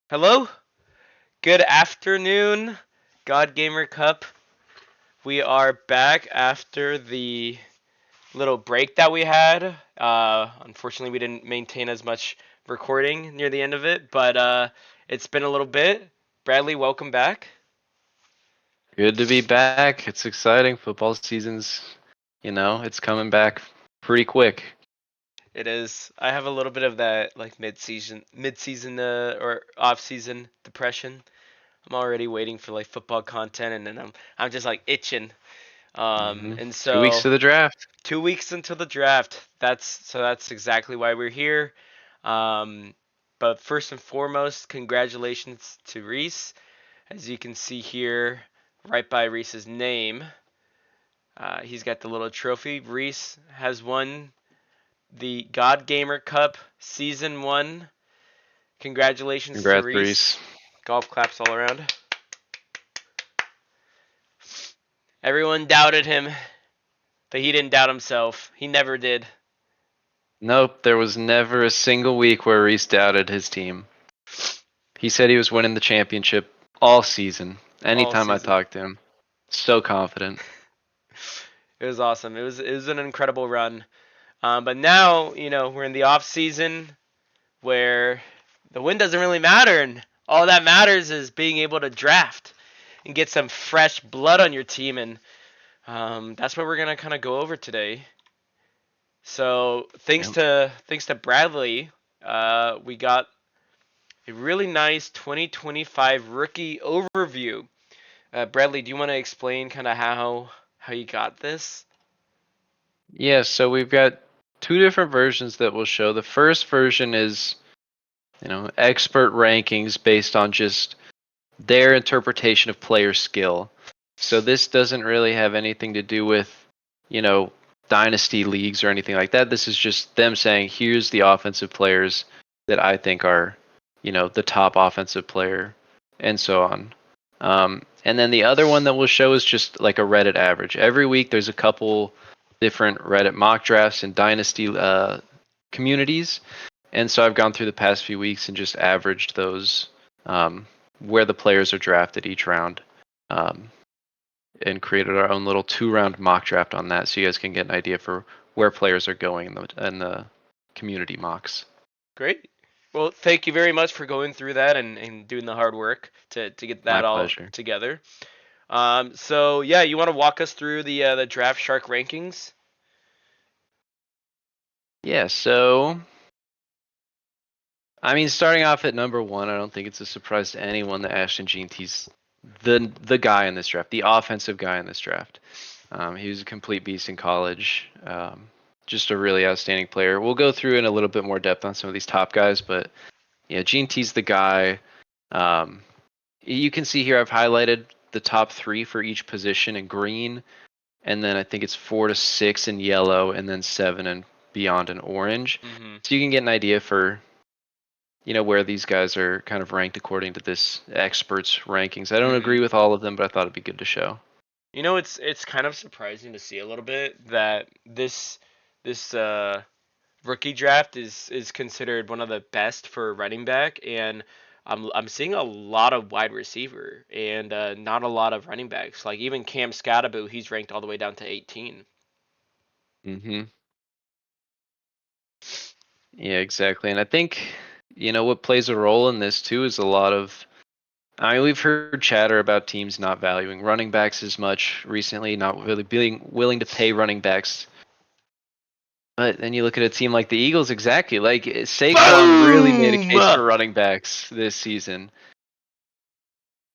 Hello, good afternoon, God Gamer Cup. We are back after the little break that we had. Unfortunately, we didn't maintain as much recording near the end of it, but it's been a little bit. Bradley, welcome back. Good to be back. It's exciting. Football season's, it's coming back pretty quick. It is. I have a little bit of that like mid-season or off-season depression. I'm already waiting for like football content, and then I'm just like itching. hmm And 2 weeks so to the draft. 2 weeks until the draft. That's exactly why we're here. Um, but first and foremost, congratulations to Reese. As you can see here, right by Reese's name, he's got the little trophy. Reese has won the God Gamer Cup Season 1. Congratulations to Congrats, Reese. Reese. Golf claps all around. Everyone doubted him, but he didn't doubt himself. He never did. Nope, there was never a single week where Reese doubted his team. He said he was winning the championship all season. All Anytime I season. talked to him, so confident. It was awesome. It was an incredible run. But now, we're in the off season where the win doesn't really matter, and all that matters is being able to draft and get some fresh blood on your team, and that's what we're gonna kind of go over today. So thanks Yep. to thanks to Bradley, we got a really nice 2025 rookie overview. Bradley, do you want to explain kind of how you got this? Yeah, so we've got two different versions that we'll show. The first version is, expert rankings based on just their interpretation of player skill. So this doesn't really have anything to do with, you know, dynasty leagues or anything like that. This is just them saying, here's the offensive players that I think are, the top offensive player, and so on. And then the other one that we'll show is just like a Reddit average. Every week there's a couple different Reddit mock drafts and dynasty communities, and so I've gone through the past few weeks and just averaged those where the players are drafted each round, um, and created our own little 2 round mock draft on that, so you guys can get an idea for where players are going in the community mocks. Great. Well, thank you very much for going through that and doing the hard work to get My that all pleasure. together. So yeah, you want to walk us through the Draft Shark rankings? Yeah, so I mean, starting off at number one, I don't think it's a surprise to anyone that Ashton Jeanty's the guy in this draft, the offensive guy in this draft. He was a complete beast in college. Just a really outstanding player. We'll go through in a little bit more depth on some of these top guys, but yeah, Gene T's the guy. Um, you can see here I've highlighted the top three for each position in green, and then I think it's 4 to 6 in yellow, and then 7 and beyond in orange. Mm-hmm. So you can get an idea for where these guys are kind of ranked according to this experts rankings. I don't Mm-hmm. agree with all of them, but I thought it'd be good to show. It's kind of surprising to see a little bit that this rookie draft is considered one of the best for running back, and I'm seeing a lot of wide receiver and not a lot of running backs. Like even Cam Scatterbo, he's ranked all the way down to 18. hmm Yeah, exactly. And I think what plays a role in this too is a lot of. I mean, we've heard chatter about teams not valuing running backs as much recently, not really being willing to pay running backs. But then you look at a team like the Eagles, exactly. Like Saquon really made a Boom! case for running backs this season.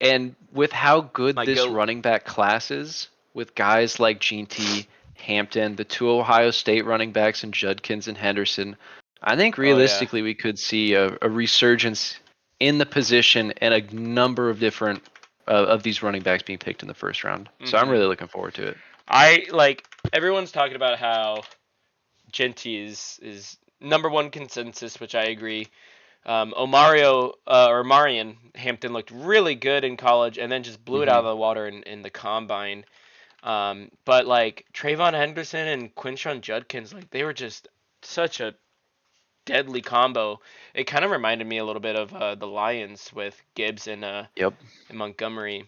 And with how good My this goat. running back class is, with guys like Gene T, Hampton, the two Ohio State running backs, and Judkins and Henderson, I think Oh yeah. realistically we could see a resurgence in the position and a number of different of these running backs being picked in the first round. So I'm Mhm. really looking forward to it. I like everyone's talking about how Genty is number one consensus, which I agree. Omario or Marion Hampton looked really good in college, and then just blew it out hmm of the water in the combine. But like Trayvon Henderson and Quinshon Judkins, like they were just such a deadly combo. It kind of reminded me a little bit of the Lions with Gibbs Yep. and Montgomery.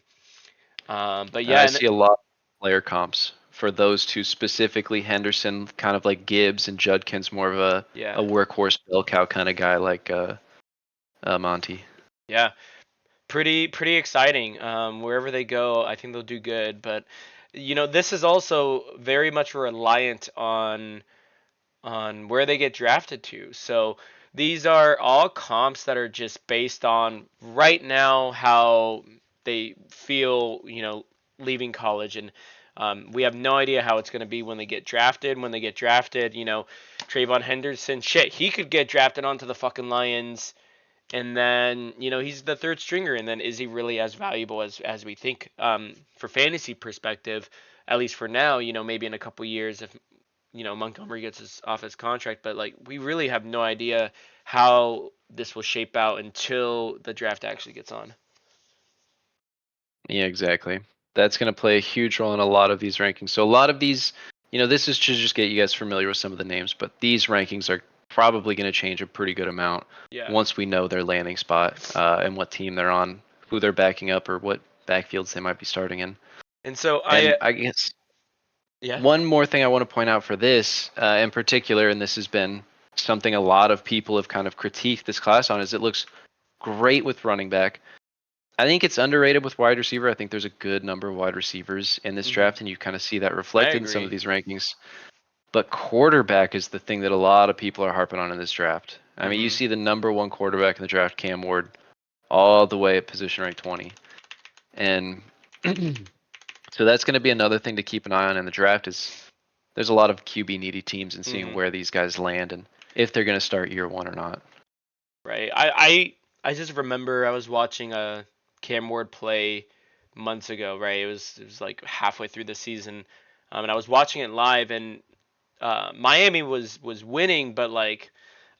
But yeah, I and see a lot of player comps for those two specifically. Henderson, kind of like Gibbs, and Judkins, more of a yeah, workhorse bell cow kind of guy like Monty. yeah, pretty exciting. Wherever they go, I think they'll do good. But this is also very much reliant on where they get drafted to. So these are all comps that are just based on right now how they feel, leaving college. And we have no idea how it's going to be when they get drafted. When they get drafted, Trayvon Henderson, shit, he could get drafted onto the fucking Lions. And then, he's the third stringer. And then is he really as valuable as we think? For fantasy perspective, at least for now, maybe in a couple years, if Montgomery gets off his contract, but like we really have no idea how this will shape out until the draft actually gets on. Yeah, exactly. That's going to play a huge role in a lot of these rankings. So a lot of these, this is to just get you guys familiar with some of the names, but these rankings are probably going to change a pretty good amount Yeah. once we know their landing spot and what team they're on, who they're backing up, or what backfields they might be starting in. And so And I guess yeah. one more thing I want to point out for this in particular, and this has been something a lot of people have kind of critiqued this class on, is it looks great with running back. I think it's underrated with wide receiver. I think there's a good number of wide receivers in this Hmm. draft, and you kind of see that I reflected in some of agree. these rankings. But quarterback is the thing that a lot of people are harping on in this draft. I mean, you Hmm. see the number one quarterback in the draft, Cam Ward, all the way at position rank 20. And so that's going to be another thing to keep an eye on in the draft is there's a lot of QB needy teams and seeing Hmm. where these guys land and if they're going to start year one or not. Right. I just remember I was watching a Cam Ward play months ago. Right. It was like halfway through the season, and I was watching it live, and Miami was winning, but like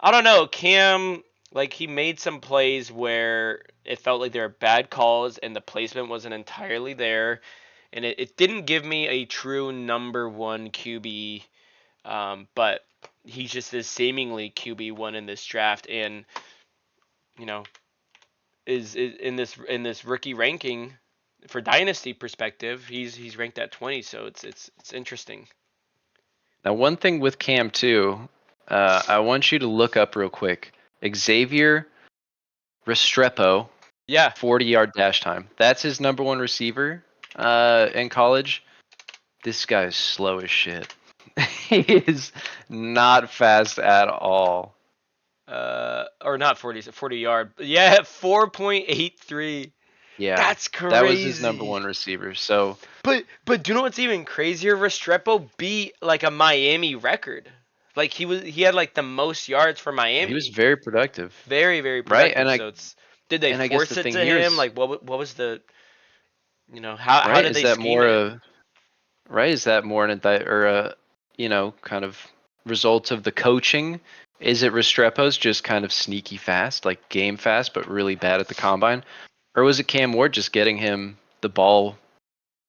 I don't know, Cam, like he made some plays where it felt like there were bad calls and the placement wasn't entirely there, and it didn't give me a true number one QB, but he just is seemingly QB1 in this draft, and you know is in this rookie ranking for dynasty perspective, he's ranked at 20, so it's interesting. Now, one thing with Cam too, I want you to look up real quick. Xavier Restrepo, Yeah. 40-yard dash time. That's his number one receiver in college. This guy is slow as shit. He is not fast at all. Or not 40, 40 yard. Yeah, 4.83. Yeah, That's that was his number crazy. one receiver. So But do you know what's even crazier? Restrepo beat like a Miami record. Like he had like the most yards for he was Miami. very productive, Very, very right? productive. So did they And I guess the force it thing to here him? is, Like what was the how right, did is they that scheme more it? a right? Is that more an or a kind of result of the coaching? Is it Restrepo's just kind of sneaky fast, like game fast, but really bad at the combine, or was it Cam Ward just getting him the ball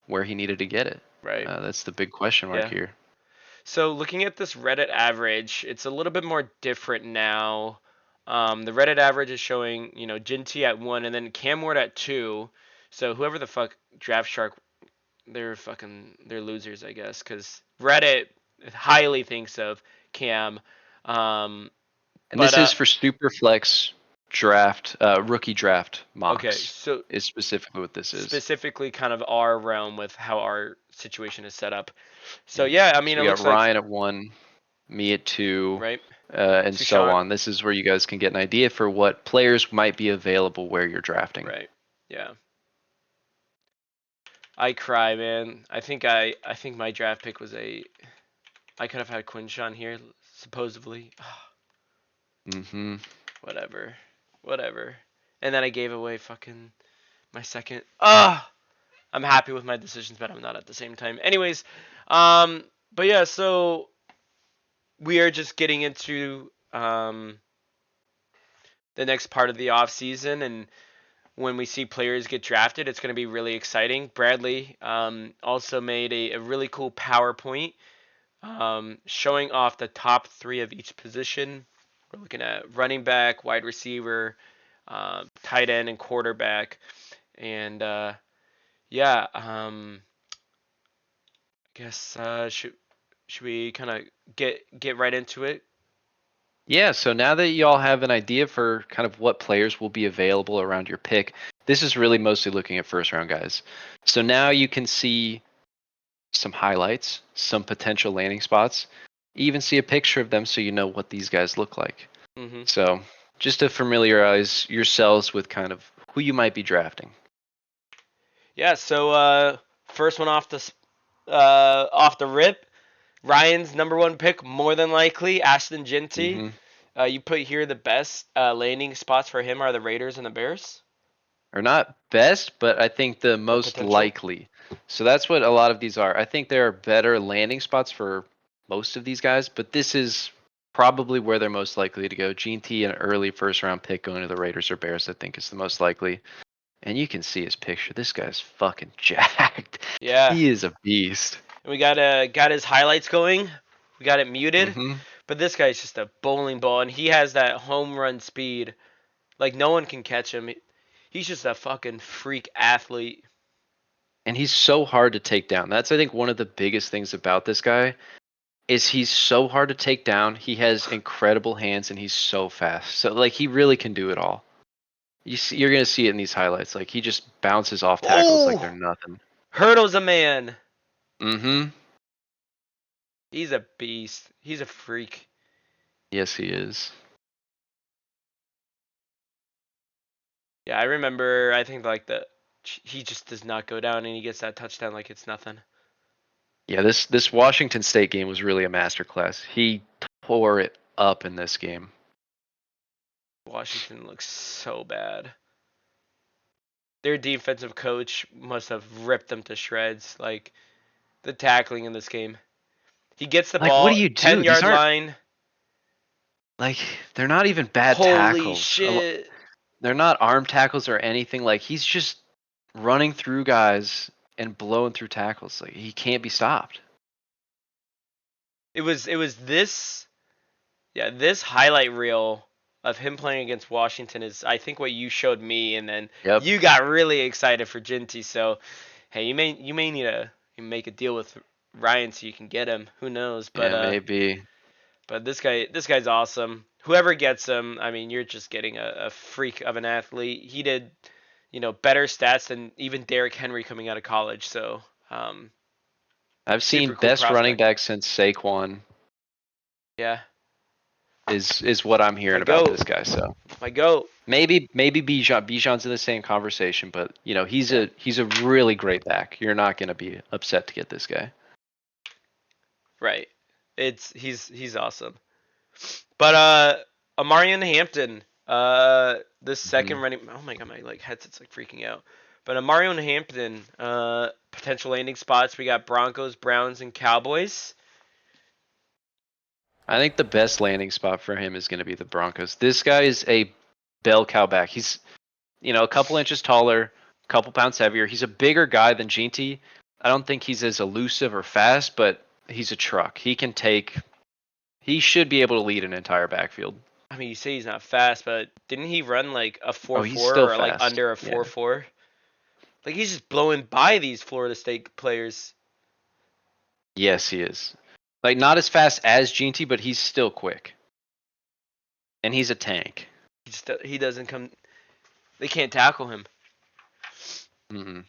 where he needed to get it? Right. That's the big question mark Yeah. here. So looking at this Reddit average, it's a little bit more different now. The Reddit average is showing, Jinty at 1 and then Cam Ward at 2. So whoever the fuck Draft Shark, they're losers, I guess, because Reddit highly thinks of Cam. Um, And but this is for Superflex draft, rookie draft okay, mocks. so Is specifically what this is. specifically kind of our realm with how our situation is set up. So Yeah. yeah, I So mean it we got looks like Ryan at 1, me at 2, right, and so Sushant, on. This is where you guys can get an idea for what players might be available where you're drafting. right, yeah. I cry, man. I think my draft pick was I could have had Quinshawn here, supposedly. Mm-hmm. Whatever. Whatever. And then I gave away fucking my second. I'm happy with my decisions, but I'm not at the same time. Anyways, um, but yeah, so we are just getting into the next part of the off season, and when we see players get drafted, it's going to be really exciting. Bradley also made a really cool PowerPoint showing off the top three of each position. We're looking at running back, wide receiver, tight end, and quarterback. And yeah, I guess should we kind of get right into it? Yeah, so now that y'all have an idea for kind of what players will be available around your pick, this is really mostly looking at first round guys. So now you can see some highlights, some potential landing spots, even see a picture of them so you know what these guys look like. Hmm. So just to familiarize yourselves with kind of who you might be drafting. Yeah. So first one off the rip, Ryan's number one pick, more than likely, Ashton Ginty. Hmm. You put here the best landing spots for him are the Raiders and the Bears. Or not best, but I think the The most potential. likely. So that's what a lot of these are. I think there are better landing spots for most of these guys, but this is probably where they're most likely to go. Gene T, an early first round pick going to the Raiders or Bears, I think is the most likely. And you can see his picture. This guy's fucking jacked. Yeah. He is a beast. And we got his highlights going. We got it muted. Hmm. But this guy's just a bowling ball, and he has that home run speed. Like no one can catch him. He's just a fucking freak athlete. And he's so hard to take down. That's, I think, one of the biggest things about this guy is he's so hard to take down. He has incredible hands and he's so fast. So like he really can do it all. You're gonna see it in these highlights. Like he just bounces off tackles like they're Oh, nothing. Hurdle's a man. Mm-hmm. He's a beast. He's a freak. Yes, he is. Yeah, I remember. I think like he just does not go down, and he gets that touchdown like it's nothing. Yeah, this Washington State game was really a masterclass. He tore it up in this game. Washington looks so bad. Their defensive coach must have ripped them to shreds. Like the tackling in this game. He gets the Like, what do ball you do? 10 These yard aren't line. like they're not even bad Holy tackles. shit. They're not arm tackles or anything. Like he's just running through guys and blowing through tackles. Like he can't be stopped. It was this highlight reel of him playing against Washington is I think what you showed me, and then Yep. you got really excited for Ginty. So hey, you may need to make a deal with Ryan so you can get him. Who knows? But Yeah, maybe. this guy's awesome. Whoever gets him, I mean, you're just getting a freak of an athlete. He did, better stats than even Derrick Henry coming out of college. So I've seen super cool best running prospect. back since Saquon Yeah, is what I'm my hearing about goat, this guy. So my goat. maybe Bijan's in the same conversation, but he's Yeah, a really great back. You're not gonna be upset to get this guy. right. He's awesome. But Amarian Hampton, the second Hmm. running. Oh my god, my headset's like freaking out. But Amarian Hampton, potential landing spots. We got Broncos, Browns, and Cowboys. I think the best landing spot for him is going to be the Broncos. This guy is a bell cow back. He's a couple inches taller, a couple pounds heavier. He's a bigger guy than Ginty. I don't think he's as elusive or fast, but he's a truck. He should be able to lead an entire backfield. I mean, you say he's not fast, but didn't he run like a Oh, four he's four still or like fast. under a Yeah. 4.4? Like he's just blowing by these Florida State players. Yes, he is. Like not as fast as Ginty, but he's still quick. And he's a tank. He doesn't come. They can't tackle him. Mm-mm.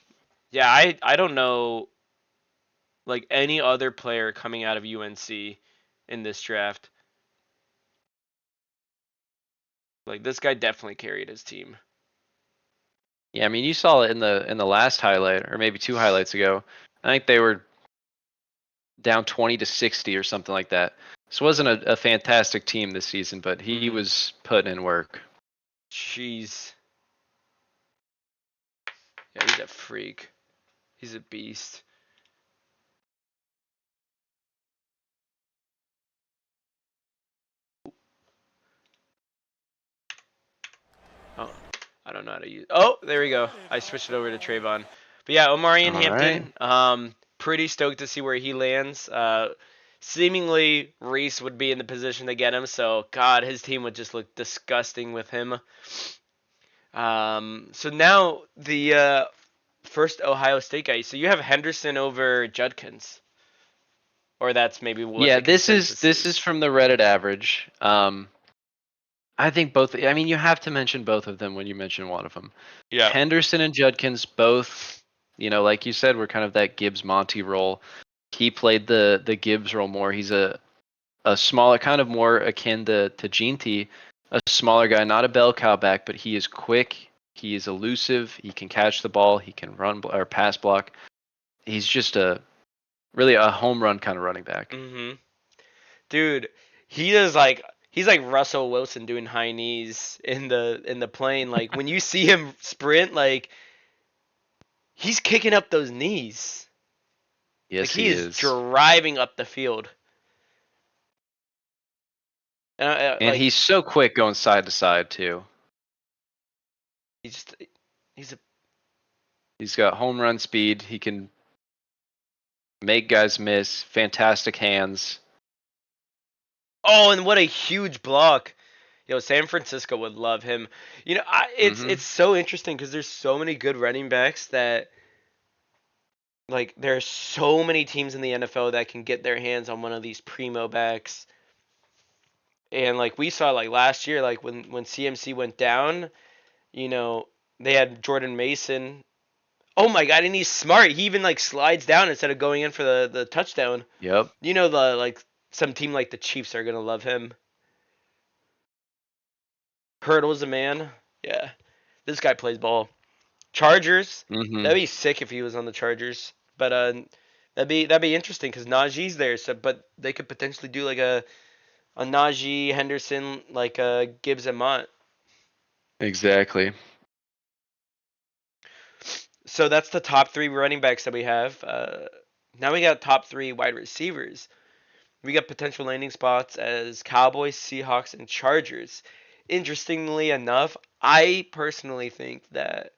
Yeah, I don't know like any other player coming out of UNC in this draft. Like this guy definitely carried his team. Yeah, I mean you saw it in the last highlight, or maybe two highlights ago. I think they were down 20-60 or something like that. This wasn't a fantastic team this season, but he Hmm. was putting in work. Jeez. Yeah, he's a freak. He's a beast. Oh, I don't know how to use. Oh, there we go. I switched it over to Trayvon. But yeah, Omarion All right. Hampton. Pretty stoked to see where he lands. seemingly Reese would be in the position to get him. So God, his team would just look disgusting with him. So now the first Ohio State guy. So you have Henderson over Judkins, or that's maybe what Yeah, the this is consensus this is is. from the Reddit average. I think both. I mean, you have to mention both of them when you mention one of them. Yeah. Henderson and Judkins both, like you said, were kind of that Gibbs Monty role. He played the Gibbs role more. He's a smaller, kind of more akin to Gene T, a smaller guy, not a bell cow back, but he is quick. He is elusive. He can catch the ball. He can run or pass block. He's just really a home run kind of running back. Mhm. Dude, he is like he's like Russell Wilson doing high knees in the plane. Like when you see him sprint, like he's kicking up those knees. Like Yes, he he is is. driving up the field. And And like he's so quick going side to side too. he just he's a He's got home run speed. He can make guys miss. Fantastic hands. oh, and what a huge block. Yo, San Francisco would love him. It's Hmm. so interesting because there's so many good running backs that like there's so many teams in the NFL that can get their hands on one of these primo backs. And like we saw like last year, like when CMC went down, you know, they had Jordan Mason. Oh my god, and he's smart. He even like slides down instead of going in for the touchdown. Yep. The like some team like the Chiefs are gonna love him. Hurdle's a man. Yeah. This guy plays ball. Chargers. Hmm. That'd be sick if he was on the Chargers. But that'd be interesting because Najee's there. So but they could potentially do like a Najee Henderson like a Gibbs and Mont. Exactly. So that's the top three running backs that we have. Now we got top three wide receivers. We got potential landing spots as Cowboys, Seahawks, and Chargers. Interestingly enough, I personally think that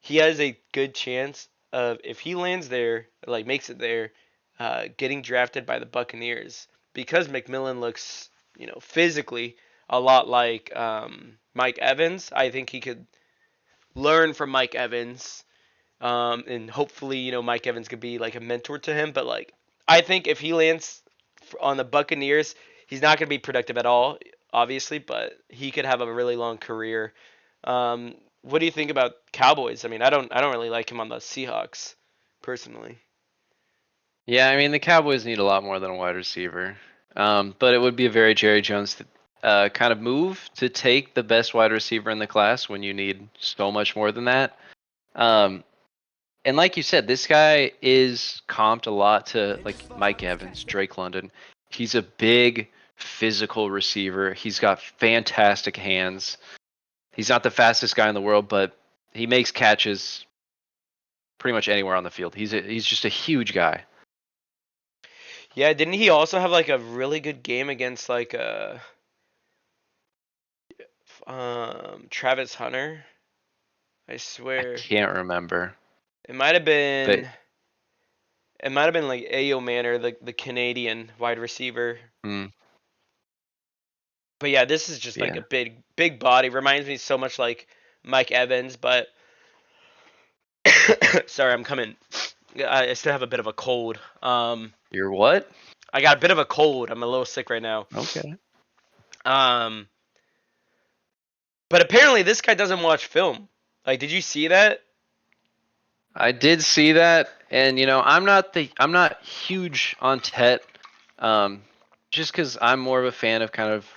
he has a good chance of if he lands there, like makes it there, getting drafted by the Buccaneers because McMillan looks, physically a lot like Mike Evans. I think he could learn from Mike Evans, and hopefully, Mike Evans could be like a mentor to him. But like, I think if he lands on the Buccaneers, he's not going to be productive at all, obviously, but he could have a really long career. What do you think about Cowboys? I mean, I don't really like him on the Seahawks, personally. Yeah, I mean the Cowboys need a lot more than a wide receiver. But it would be a very Jerry Jones kind of move to take the best wide receiver in the class when you need so much more than that. Um, and like you said, this guy is comped a lot to like Mike Evans, Drake London. He's a big physical receiver. He's got fantastic hands. He's not the fastest guy in the world, but he makes catches pretty much anywhere on the field. He's just a huge guy. Yeah, didn't he also have like a really good game against like Travis Hunter? I I swear can't remember, it might have but been it might have been like Ayo Manor, the Canadian wide receiver. mm, But yeah, this is just like a yeah. big body. Reminds me so much like Mike Evans, but sorry, I'm coming. I still have a bit of a cold. You're what? I got a bit of a cold. I'm a little sick right now. Okay. Um, but apparently this guy doesn't watch film. Like, did you see that? I did see that, and I'm not huge on Tet, um, just because I'm more of a fan of kind of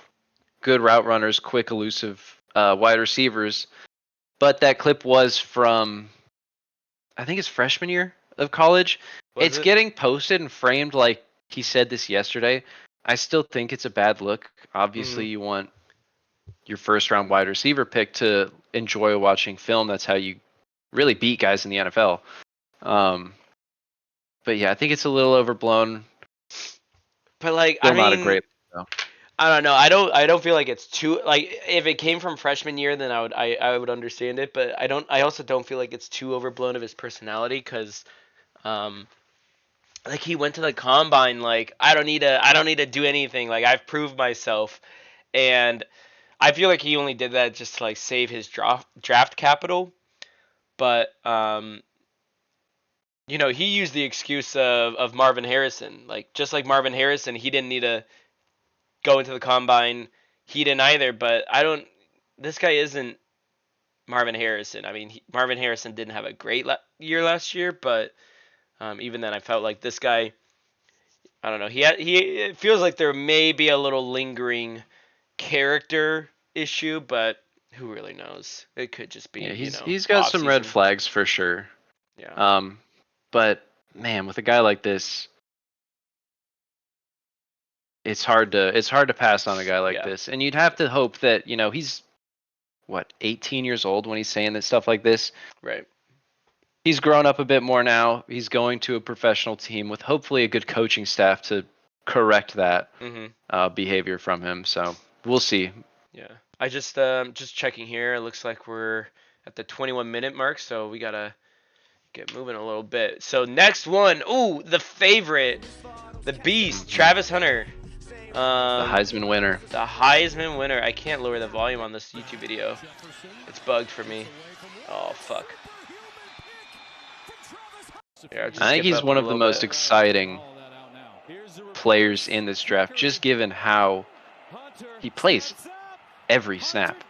good route runners, quick, elusive wide receivers. But that clip was from I think his freshman year of college. Was It's it? getting posted and framed like he said this yesterday. I still think it's a bad look. Mm-hmm. Obviously, you want your first round wide receiver pick to enjoy watching film. That's how you really beat guys in the NFL. Um, but yeah, I think it's a little overblown. But like, I Still not a mean, great look, I don't know. I don't feel like it's too like if it came from freshman year, then I would understand it. But I don't. I also don't feel like it's too overblown of his personality because um like he went to the combine like I don't need to do anything. Like I've proved myself, and I feel like he only did that just to like save his draft capital. But he used the excuse of Marvin Harrison. Like just like Marvin Harrison, he didn't need to go into the combine. He didn't either. But I don't. This guy isn't Marvin Harrison. I mean, Marvin Harrison didn't have a great year last year, but even then, I felt like this guy. I don't know. It feels like there may be a little lingering character issue, but who really knows? It could just be, Yeah, he's got off some red season. flags for sure. Yeah. Um, but man, with a guy like this, it's hard to pass on a guy like Yeah. this. And you'd have to hope that, he's what, 18 years old when he's saying this stuff like this. Right. He's grown up a bit more now. He's going to a professional team with hopefully a good coaching staff to correct that Mhm. behavior from him. So we'll see. Yeah. I just checking here. It looks like we're at the 21-minute mark, so we gotta get moving a little bit. So next one, ooh, the favorite, the beast, Mhm. Travis Hunter. The Um, Heisman winner. the Heisman winner. I can't lower the volume on this YouTube video. It's bugged for me. Oh fuck. Here, I'll just I think skip he's up a one of the little most bit. exciting players in this draft, just given how he plays every snap.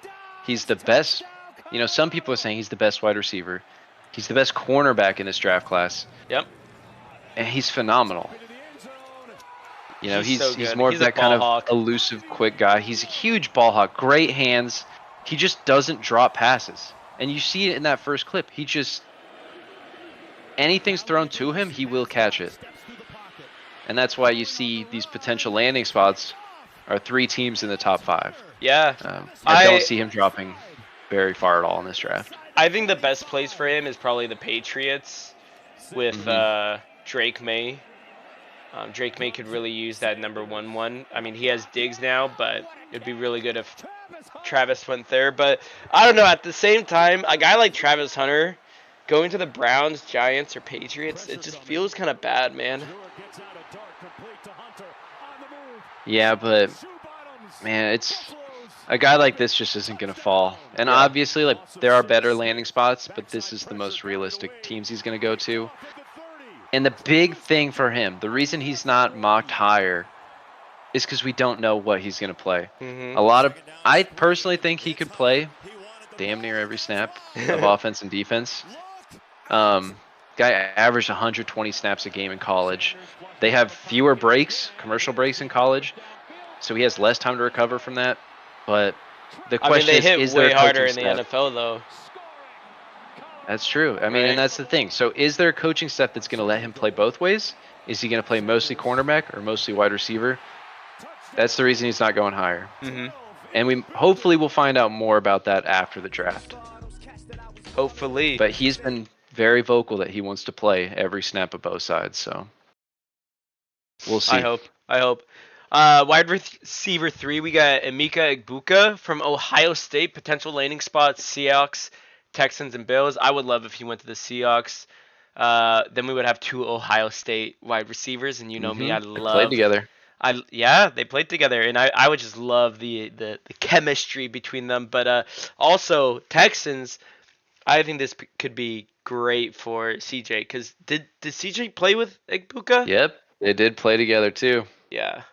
He's the best. Some people are saying he's the best wide receiver. He's the best cornerback in this draft class, Yep. and he's phenomenal. He's so He's good. more of He's a that kind ball of hawk. elusive, quick guy. He's a huge ball hawk, great hands. He just doesn't drop passes, and you see it in that first clip. He just anything's thrown to him, he will catch it, and that's why you see these potential landing spots are 3 teams in the top 5. Yeah. I don't I see him dropping very far at all in this draft. I think the best place for him is probably the Patriots with Hmm. Drake May. Drake May could really use that number one. I mean, he has Diggs now, but it'd be really good if Travis went there. But I don't know. At the same time, a guy like Travis Hunter going to the Browns, Giants, or Patriots, it just feels kind of bad, man. Yeah, but man, it's a guy like this just isn't going to fall. And Yeah. obviously, like there are better landing spots, but this is the most realistic teams he's going to go to. And the big thing for him, the reason he's not mocked higher is because we don't know what he's going to play. Mhm. I personally think he could play damn near every snap of offense and defense. Um, guy averaged 120 snaps a game in college. They have fewer breaks, commercial breaks in college, so he has less time to recover from that. But the I mean, question they hit is there way a harder coaching in the staff? NFL though, That's true. I mean, and right? that's the thing. So is there a coaching staff that's going to let him play both ways? Is he going to play mostly cornerback or mostly wide receiver? That's the reason he's not going higher. Mhm. And we hopefully will find out more about that after the draft. Hopefully. But he's been very vocal that he wants to play every snap of both sides. So we'll I see. hope. I hope. Wide receiver 3, we got Emeka Egbuka from Ohio State. Potential landing spots: Seahawks, Texans, and Bills. I would love if he went to the Seahawks. Then we would have 2 Ohio State wide receivers, and you know me, Hmm. I They played love. together. Yeah, they played together, and I would just love the chemistry between them. But also Texans, I think this could be great for CJ. Because did CJ play with Egbuka? Yep, they did play together too. Yeah.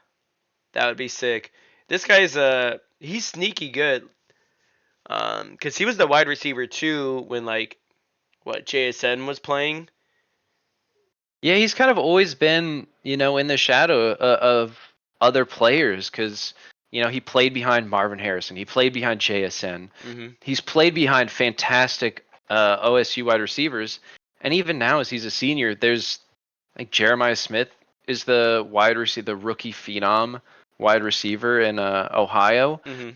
That would be sick. This guy's he's sneaky good. Cause he was the wide receiver too when like what JSN was playing. Yeah, he's kind of always been, in the shadow of other players because, he played behind Marvin Harrison. He played behind JSN. Mhm. He's played behind fantastic OSU wide receivers. And even now, as he's a senior, there's like Jeremiah Smith is the wide receiver, the rookie phenom wide receiver in Ohio. Mhm.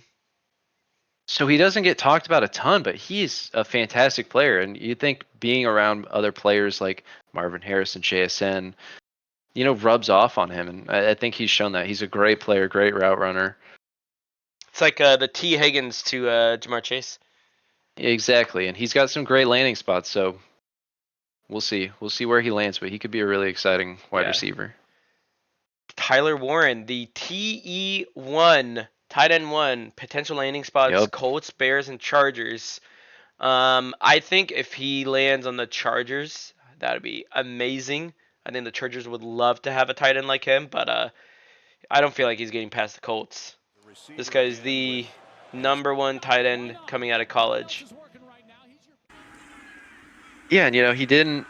So he doesn't get talked about a ton, but he's a fantastic player. And you think being around other players like Marvin Harrison, JSN, rubs off on him. And I think he's shown that. He's a great player, great route runner. It's like the T Higgins to Jamar Chase. Exactly. And he's got some great landing spots. So we'll see. We'll see where he lands, but he could be a really exciting wide Yeah. receiver. Tyler Warren, the TE1, tight end one, potential landing spots, Yep. Colts, Bears, and Chargers. I think if he lands on the Chargers, that'd be amazing. I think the Chargers would love to have a tight end like him, but I don't feel like he's getting past the Colts. This guy is the number one tight end coming out of college. Yeah, and he didn't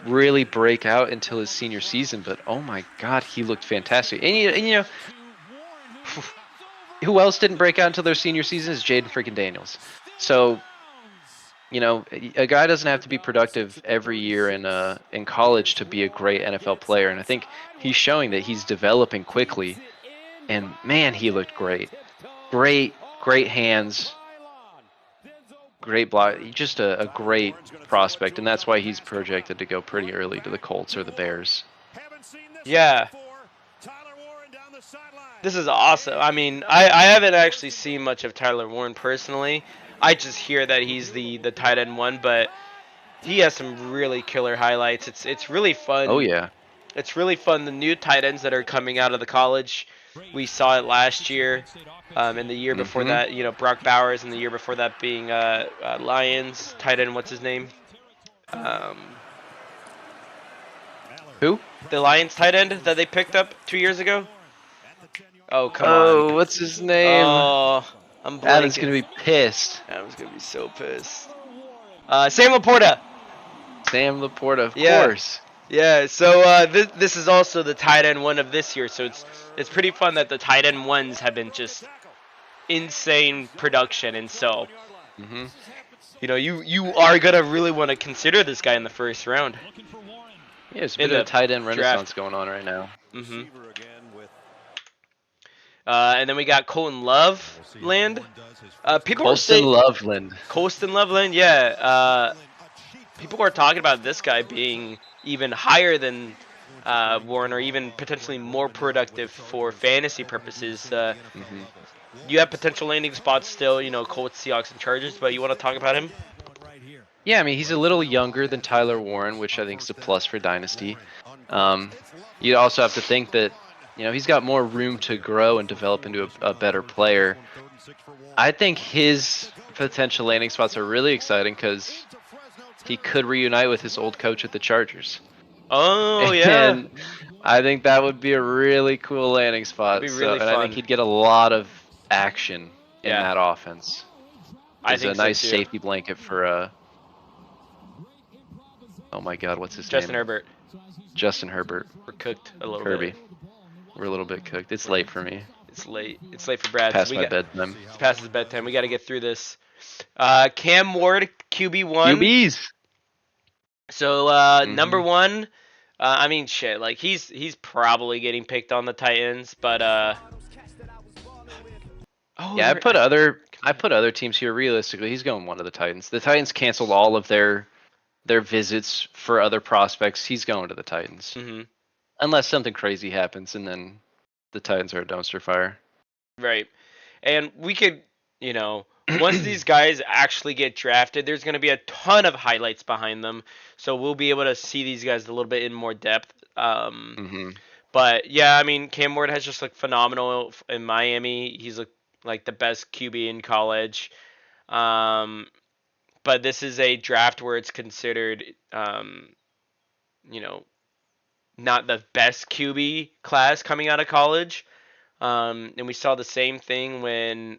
really break out until his senior season, but oh my God, he looked fantastic. And who else didn't break out until their senior season is Jaden freaking Daniels. So, a guy doesn't have to be productive every year in college to be a great NFL player, and I think he's showing that he's developing quickly. And man, he looked great. Great hands, great block. Just a great prospect, and that's why he's projected to go pretty early to the Colts or the Bears. Yeah. This is awesome. I mean, I haven't actually seen much of Tyler Warren personally. I just hear that he's the tight end one, but he has some really killer highlights. It's really Oh fun. yeah. It's really fun. The new tight ends that are coming out of the college, we saw it last year, and the year before Mm-hmm. that, Brock Bowers, and the year before that being Lions tight end. What's his name? Um, Who? the Lions tight end that they picked up 2 years ago. Oh, come on. Oh, what's his name? Oh, I'm Adam's blanking. gonna be pissed. Adam's gonna be so pissed. Sam Laporta. Sam Laporta, of Yeah, course. yeah. So this is also the tight end one of this year. So it's pretty fun that the tight end ones have been just insane production, and so Mm-hmm. you are gonna really want to consider this guy in the first round Yeah, there's a in bit of a the tight end renaissance draft. going on right now. hmm and then we got Colton Love land. People are Colston saying Loveland. Colston Loveland, yeah. People are talking about this guy being even higher than Warren, or even potentially more productive for fantasy purposes. Mm-hmm. You have potential landing spots still, Colts, Seahawks, and Chargers, but you want to talk about him? Yeah, I mean, he's a little younger than Tyler Warren, which I think is a plus for Dynasty. Um, you also have to think that, he's got more room to grow and develop into a better player. I think his potential landing spots are really exciting because he could reunite with his old coach at the Chargers. Oh yeah, And I think that would be a really cool landing that'd spot. be So, really and I think fun. he'd get a lot of action in Yeah, that offense. I Is a think so nice too. safety blanket for oh my God, what's his Justin name? Herbert, Justin Herbert. we're cooked a little bit. Herbie. We're a little bit cooked. It's We're, late for me. it's late. It's late for It's Brad. So past we my got bedtime. it's past his bedtime. We got to get through this. Cam Ward, QB1. QBs. So number Hmm. one, I mean shit, like he's probably getting picked on the Titans, but oh, Yeah, come I on. put other teams here. Realistically, he's going one of the Titans. The Titans canceled all of their visits for other prospects. He's going to the Titans. hmm Unless something crazy happens and then the Titans are a dumpster fire. Right, and we could, once these guys actually get drafted, there's going to be a ton of highlights behind them, so we'll be able to see these guys a little bit in more depth. Hmm. But yeah, I mean, Cam Ward has just looked phenomenal in Miami. He's looked like the best QB in college. Um, but this is a draft where it's considered, you know, not the best QB class coming out of college. And we saw the same thing when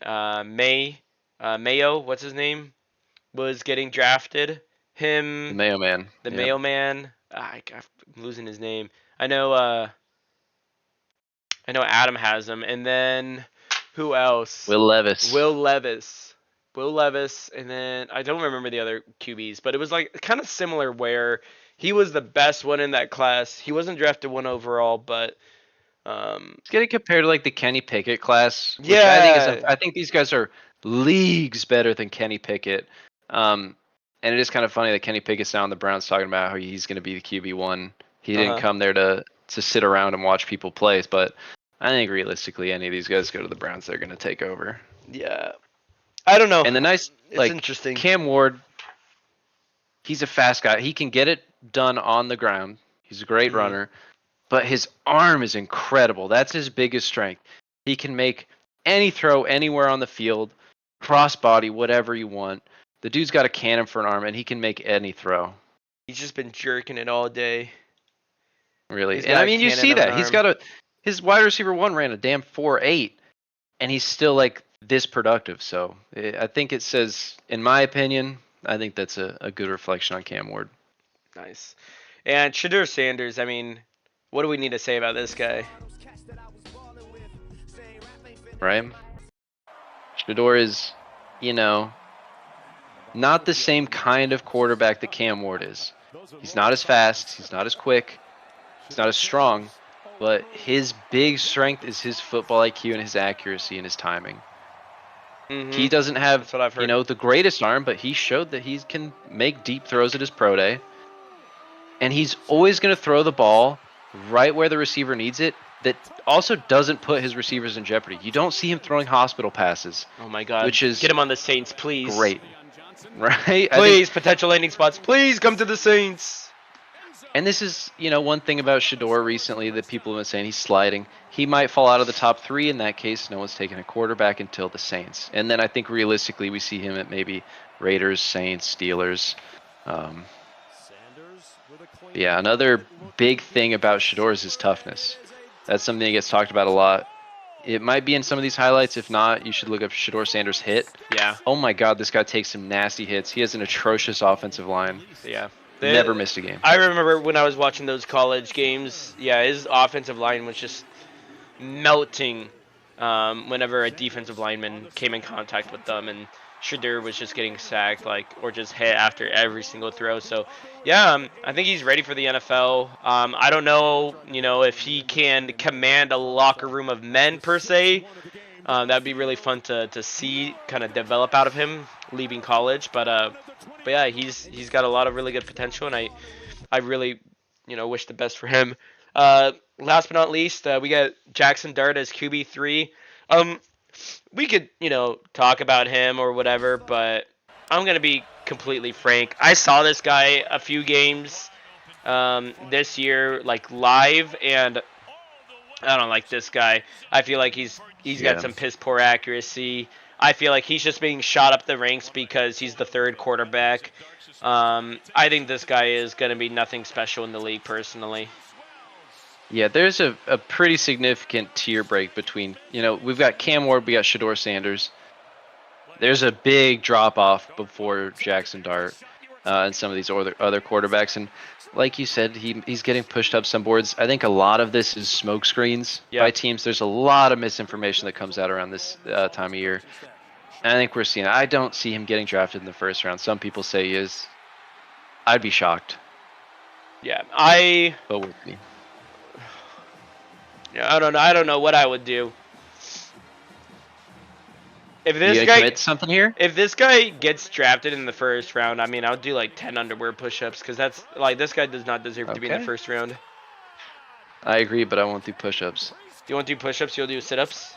Mayo, what's his name, was getting drafted. The Him, Mayo Man. the Yep. Mayo man. I'm losing his name. I know. I know Adam has him, and then who else? Will Levis. Will Levis. Will Levis, and then I don't remember the other QBs, but it was like kind of similar where he was the best one in that class. He wasn't drafted one overall, but It's getting compared to like the Kenny Pickett class, which I think is yeah, I think these guys are leagues better than Kenny Pickett. Um, and it is kind of funny that Kenny Pickett's now on the Browns talking about how he's going to be the QB1. He didn't uh-huh, come there to sit around and watch people play, but I think realistically, any of these guys go to the Browns, they're going to take over. yeah. I don't know. And the nice It's like interesting. Cam Ward, he's a fast guy. He can get it done on the ground. He's a great Mhm. runner, but his arm is incredible. That's his biggest strength. He can make any throw anywhere on the field, crossbody, whatever you want. The dude's got a cannon for an arm, and he can make any throw. He's just been jerking it all day. Really. He's And I got a mean, you cannon see of an that. He's arm. got his wide receiver one ran a damn 4.8, and he's still like this productive. So I think it says, in my opinion, I think that's a good reflection on Cam Ward. Nice. And Shadur Sanders, I mean, what do we need to say about this guy? Right? Shador is, you know, not the same kind of quarterback that Cam Ward is. He's not as fast, he's not as quick, he's not as strong, but his big strength is his football IQ and his accuracy and his timing. He Mhm. doesn't have, That's what I've heard. the greatest arm, but he showed that he can make deep throws at his pro day. And he's always going to throw the ball right where the receiver needs it. That also doesn't put his receivers in jeopardy. You don't see him throwing hospital passes, Oh my God. which Get is him on the Saints, please. great, right? I think, Please, potential landing spots. Please come to the Saints. and this is, one thing about Shador recently that people have been saying he's sliding. He might fall out of the top 3. In that case, no one's taking a quarterback until the Saints. And then I think realistically we see him at maybe Raiders, Saints, Steelers. Um, yeah, another big thing about Shador is his toughness. That's something that gets talked about a lot. It might be in some of these highlights. If not, you should look up Shador Sanders hit. Yeah. Oh my God, this guy takes some nasty hits. He has an atrocious offensive line. Yeah. Never missed a game. I remember when I was watching those college games, yeah, his offensive line was just melting whenever a defensive lineman came in contact with them, and Shadur was just getting sacked, or just hit after every single throw. So, yeah, I think he's ready for the NFL. I don't know, if he can command a locker room of men per se. That'd be really fun to see kind of develop out of him leaving college. But yeah, he's got a lot of really good potential, and I really wish the best for him. Last but not least, we got Jackson Dart as QB3. We could talk about him or whatever, but I'm gonna be completely frank. I saw this guy a few games this year, like live, and I don't like this guy. I feel like he's got Yeah. some piss poor accuracy. I feel like he's just being shot up the ranks because he's the third quarterback. I think this guy is going to be nothing special in the league, personally. Yeah, there's a pretty significant tier break between, we've got Cam Ward, we got Shador Sanders. There's a big drop off before Jackson Dart and some of these other quarterbacks. And like you said, he's getting pushed up some boards. I think a lot of this is smoke screens Yeah. by teams. There's a lot of misinformation that comes out around this time of year. And I think we're seeing it. I don't see him getting drafted in the first round. Some people say he is. I'd be shocked. Yeah. But we'll see. I don't know. I don't know what I would do. If You this gonna guy commit to something here? if this guy gets drafted in the first round, I mean, I'll do like 10 underwear push-ups because that's like this guy does not deserve to be in the Okay. first round. I agree, but I won't do push-ups. You want to do push-ups? You'll do sit-ups.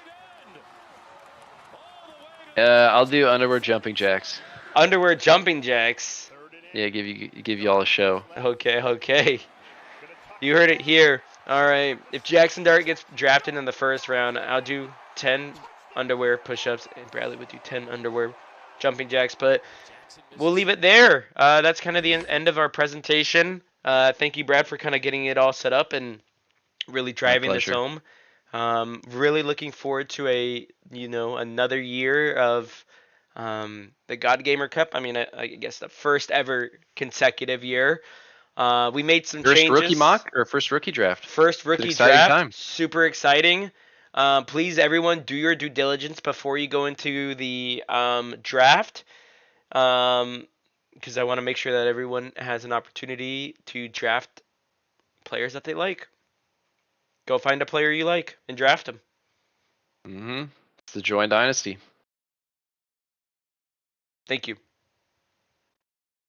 I'll do underwear jumping jacks. Underwear jumping jacks. Yeah, give you all a show. Okay, okay. You heard it here. All right. If Jackson Dart gets drafted in the first round, I'll do 10 underwear push-ups, and Bradley would do 10 underwear jumping jacks. But we'll leave it there. That's kind of the end of our presentation. Thank you, Brad, for kind of getting it all set up and really My driving this pleasure. home. Really looking forward to another year of the God Gamer Cup. I mean, I guess the first ever consecutive year. We made some First rookie changes. mock or first rookie draft? First It's an rookie exciting draft, time. super exciting. Please, everyone, do your due diligence before you go into the draft, because I want to make sure that everyone has an opportunity to draft players that they like. Go find a player you like and draft him. Mm-hmm. It's the Join Dynasty. Thank you.